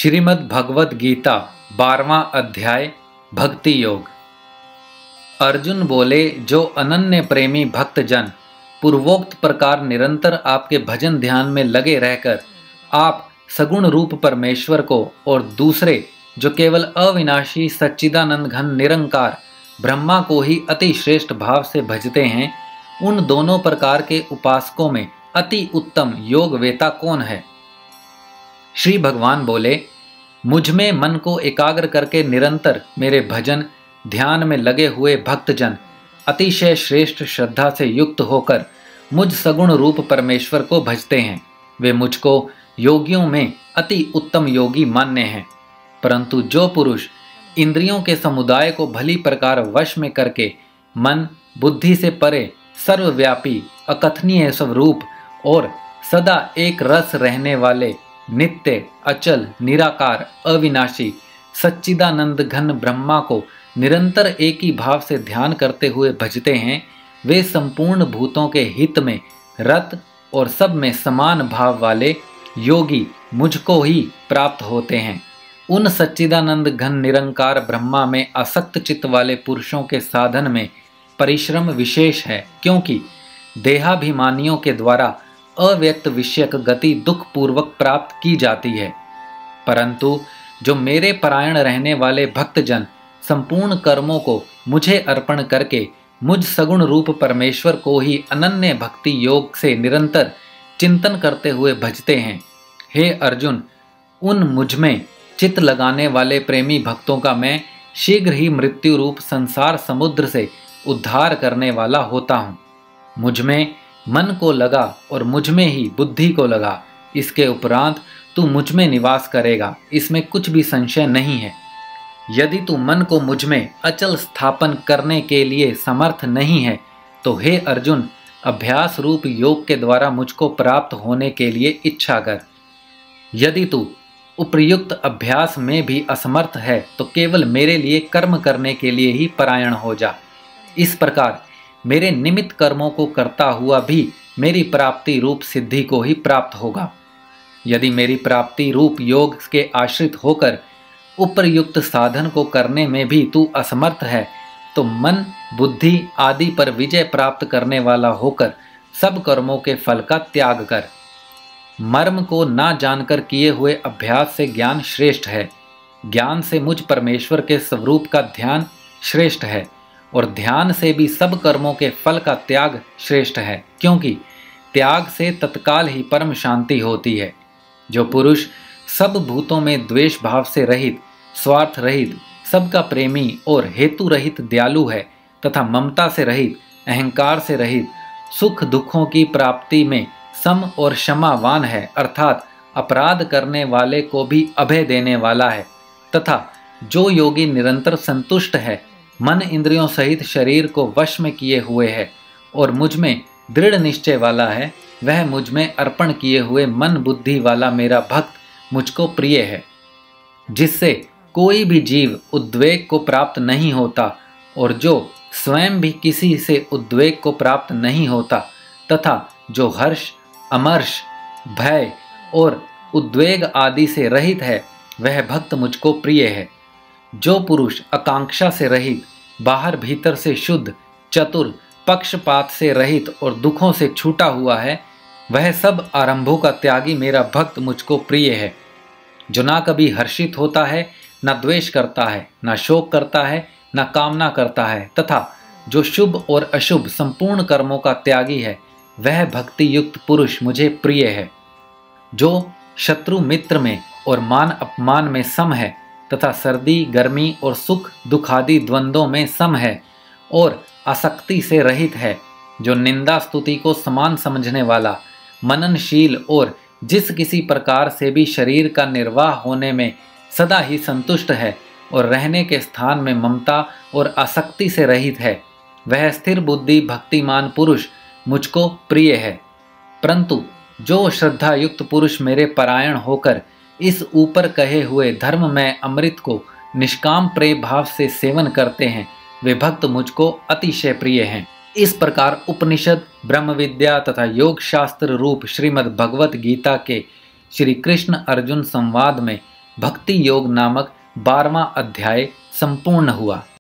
श्रीमद् भगवत गीता 12वां अध्याय भक्ति योग। अर्जुन बोले, जो अनन्य प्रेमी भक्तजन पूर्वोक्त प्रकार निरंतर आपके भजन ध्यान में लगे रहकर आप सगुण रूप परमेश्वर को और दूसरे जो केवल अविनाशी सच्चिदानंद घन निरंकार ब्रह्मा को ही अति श्रेष्ठ भाव से भजते हैं, उन दोनों प्रकार के उपासकों में अति उत्तम योग वेता कौन है? श्री भगवान बोले, मुझ में मन को एकाग्र करके निरंतर मेरे भजन ध्यान में लगे हुए भक्तजन अतिशय श्रेष्ठ श्रद्धा से युक्त होकर मुझ सगुण रूप परमेश्वर को भजते हैं। वे मुझको योगियों में अति उत्तम योगी मान्य हैं। परंतु जो पुरुष इंद्रियों के समुदाय को भली प्रकार वश में करके मन बुद्धि से परे सर्वव्यापी अकथनीय स्वरूप और सदा एक रस रहने वाले नित्य अचल निराकार अविनाशी सच्चिदानंद घन ब्रह्मा को निरंतर एक ही भाव से ध्यान करते हुए भजते हैं, वे संपूर्ण भूतों के हित में रत और सब में समान भाव वाले योगी मुझको ही प्राप्त होते हैं। उन सच्चिदानंद घन निरंकार ब्रह्मा में आसक्त चित्त वाले पुरुषों के साधन में परिश्रम विशेष है, क्योंकि देहाभिमानियों के द्वारा अव्यक्त विषयक गति दुख पूर्वक प्राप्त की जाती है। परंतु जो मेरे परायण रहने वाले भक्तजन संपूर्ण कर्मों को मुझे अर्पण करके मुझ सगुण रूप परमेश्वर को ही अनन्य भक्ति योग से निरंतर चिंतन करते हुए भजते हैं, हे अर्जुन, उन मुझ में चित्त लगाने वाले प्रेमी भक्तों का मैं शीघ्र ही मृत्यु रूप संसार समुद्र से उद्धार करने वाला होता हूँ। मुझ में मन को लगा और मुझ में ही बुद्धि को लगा, इसके उपरांत तू मुझ में निवास करेगा, इसमें कुछ भी संशय नहीं है। यदि तू मन को मुझ में अचल स्थापन करने के लिए समर्थ नहीं है तो हे अर्जुन, अभ्यास रूप योग के द्वारा मुझको प्राप्त होने के लिए इच्छा कर। यदि तू उपर्युक्त अभ्यास में भी असमर्थ है तो केवल मेरे लिए कर्म करने के लिए ही परायण हो जा। इस प्रकार मेरे निमित्त कर्मों को करता हुआ भी मेरी प्राप्ति रूप सिद्धि को ही प्राप्त होगा। यदि मेरी प्राप्ति रूप योग के आश्रित होकर उपर्युक्त साधन को करने में भी तू असमर्थ है तो मन बुद्धि आदि पर विजय प्राप्त करने वाला होकर सब कर्मों के फल का त्याग कर। मर्म को ना जानकर किए हुए अभ्यास से ज्ञान श्रेष्ठ है, ज्ञान से मुझ परमेश्वर के स्वरूप का ध्यान श्रेष्ठ है और ध्यान से भी सब कर्मों के फल का त्याग श्रेष्ठ है, क्योंकि त्याग से तत्काल ही परम शांति होती है। जो पुरुष सब भूतों में द्वेष भाव से रहित, स्वार्थ रहित, सबका प्रेमी और हेतु रहित दयालु है तथा ममता से रहित, अहंकार से रहित, सुख दुखों की प्राप्ति में सम और क्षमावान है, अर्थात अपराध करने वाले को भी अभय देने वाला है, तथा जो योगी निरंतर संतुष्ट है, मन इंद्रियों सहित शरीर को वश में किए हुए है और मुझ में दृढ़ निश्चय वाला है, वह मुझ में अर्पण किए हुए मन बुद्धि वाला मेरा भक्त मुझको प्रिय है। जिससे कोई भी जीव उद्वेग को प्राप्त नहीं होता और जो स्वयं भी किसी से उद्वेग को प्राप्त नहीं होता, तथा जो हर्ष अमर्ष भय और उद्वेग आदि से रहित है, वह भक्त मुझको प्रिय है। जो पुरुष आकांक्षा से रहित, बाहर भीतर से शुद्ध, चतुर, पक्षपात से रहित और दुखों से छूटा हुआ है, वह सब आरंभों का त्यागी मेरा भक्त मुझको प्रिय है। जो ना कभी हर्षित होता है, ना द्वेष करता है, ना शोक करता है, ना कामना करता है, तथा जो शुभ और अशुभ संपूर्ण कर्मों का त्यागी है, वह भक्ति युक्त पुरुष मुझे प्रिय है। जो शत्रु मित्र में और मान अपमान में सम है तथा सर्दी गर्मी और सुख दुख आदि द्वंद्वों में सम है और आसक्ति से रहित है, जो निंदा स्तुति को समान समझने वाला, मननशील और जिस किसी प्रकार से भी शरीर का निर्वाह होने में सदा ही संतुष्ट है और रहने के स्थान में ममता और आसक्ति से रहित है, वह स्थिर बुद्धि भक्तिमान पुरुष मुझको प्रिय है। परंतु जो श्रद्धा युक्त पुरुष मेरे परायण होकर इस ऊपर कहे हुए धर्म में अमृत को निष्काम प्रेम भाव से सेवन करते हैं, वे भक्त मुझको अतिशय प्रिय हैं। इस प्रकार उपनिषद ब्रह्म विद्या तथा योग शास्त्र रूप श्रीमद् भगवत गीता के श्री कृष्ण अर्जुन संवाद में भक्ति योग नामक 12वां अध्याय संपूर्ण हुआ।